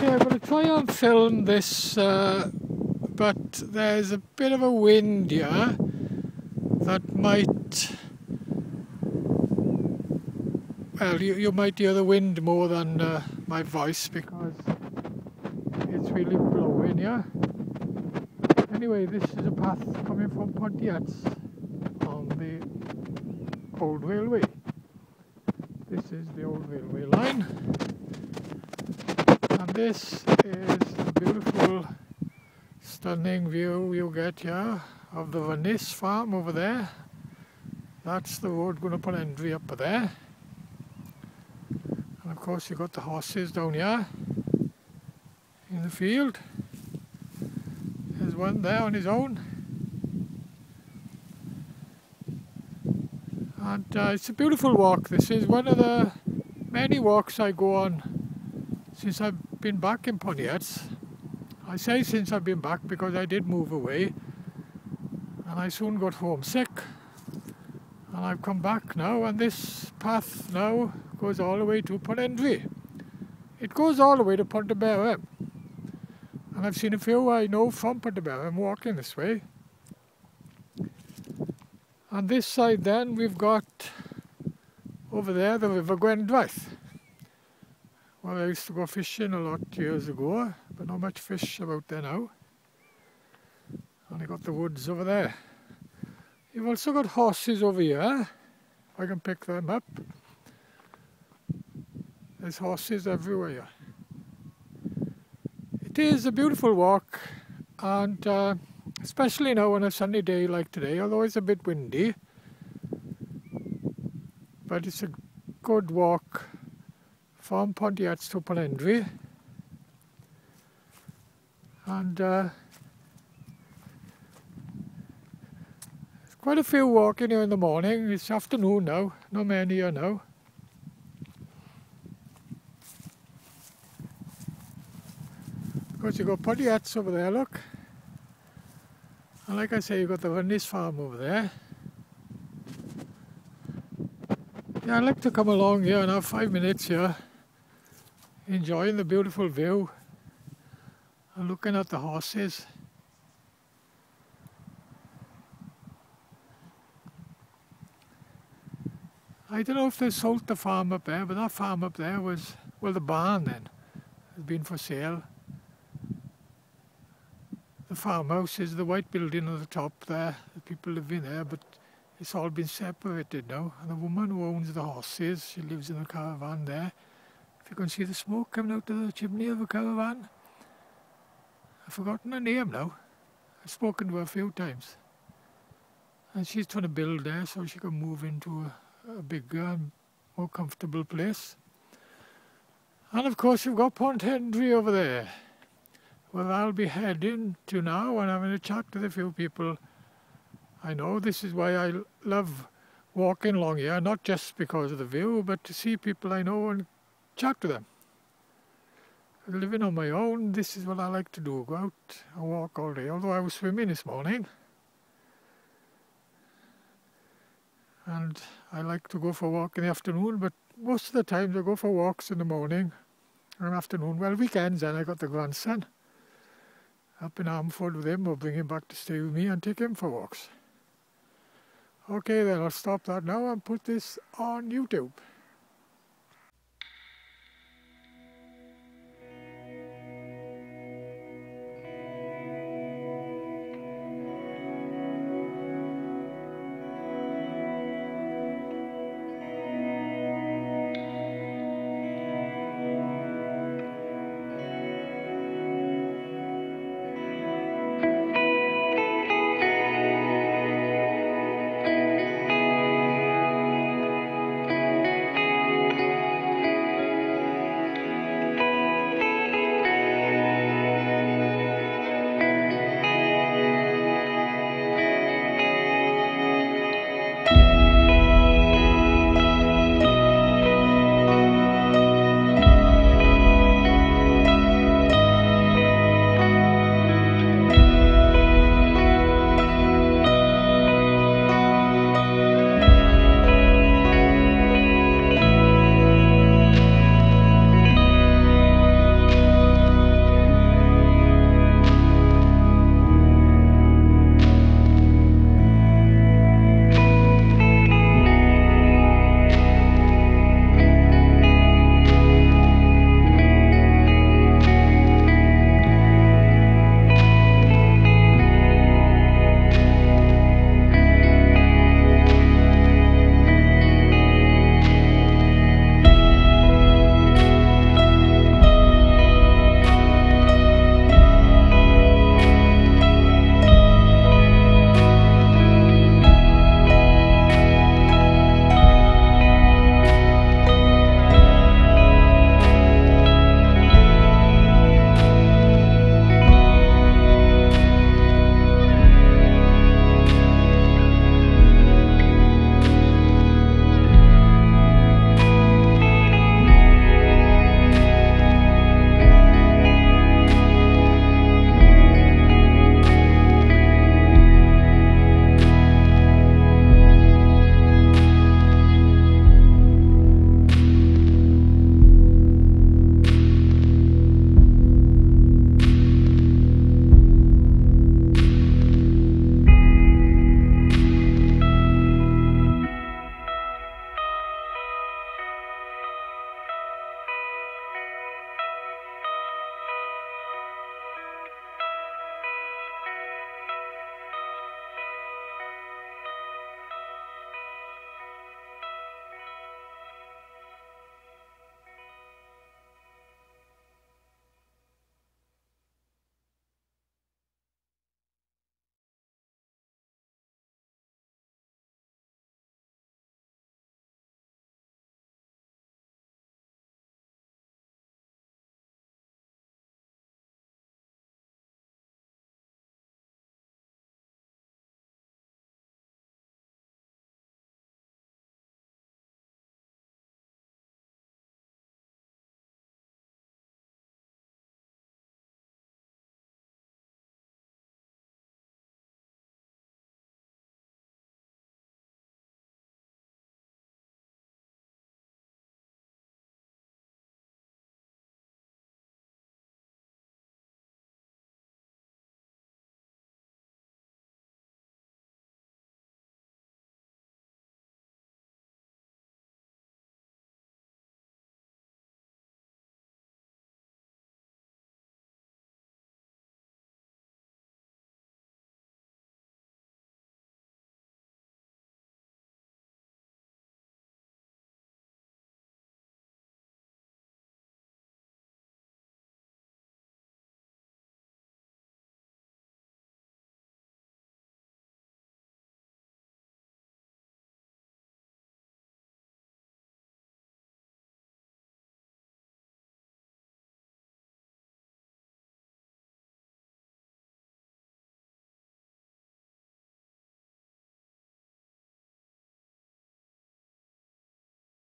I'm going to try and film this, but there's a bit of a wind here that might, well, you might hear the wind more than my voice because it's really blowing here. Anyway, this is a path coming from Pontyates on the old railway. This is the old railway line. And this is the beautiful, stunning view you get here of the Venice farm over there. That's the road going to Ponthenri up there. And of course you've got the horses down here in the field. There's one there on his own. And it's a beautiful walk. This is one of the many walks I go on since I've been back in Pontyates. I say since I've been back because I did move away and I soon got homesick, and I've come back now, and this path now goes all the way to Ponthenri. It goes all the way to Ponthenri, and I've seen a few I know from Ponthenri walking this way. On this side then we've got over there the River Gwendwaith. Well, I used to go fishing a lot years ago, but not much fish about there now. And I got the woods over there. You've also got horses over here, if I can pick them up. There's horses everywhere. It is a beautiful walk, and especially now on a sunny day like today, although it's a bit windy. But it's a good walk from Pontyates to Ponthenri, and there's quite a few walking here in the morning. It's afternoon now, not many here now. Of course, you've got Pontyates over there, look. And like I say, you've got the Venice farm over there. Yeah, I'd like to come along here and have 5 minutes here, enjoying the beautiful view and looking at the horses. I don't know if they sold the farm up there, but that farm up there was, well, the barn then has been for sale. The farmhouse is the white building at the top there. The people live in there, but it's all been separated now. And the woman who owns the horses, she lives in the caravan there. If you can see the smoke coming out of the chimney of the caravan. I've forgotten her name now. I've spoken to her a few times. And she's trying to build there so she can move into a bigger and more comfortable place. And of course you've got Ponthenri over there. Well, I'll be heading to now and having a chat with a few people I know. This is why I love walking along here, not just because of the view, but to see people I know and chat to them. Living on my own, this is what I like to do, go out and walk all day, although I was swimming this morning. And I like to go for a walk in the afternoon, but most of the time I go for walks in the morning or afternoon. Well, weekends then I got the grandson. Up in Armford with him, or bring him back to stay with me and take him for walks. Okay then, I'll stop that now and put this on YouTube.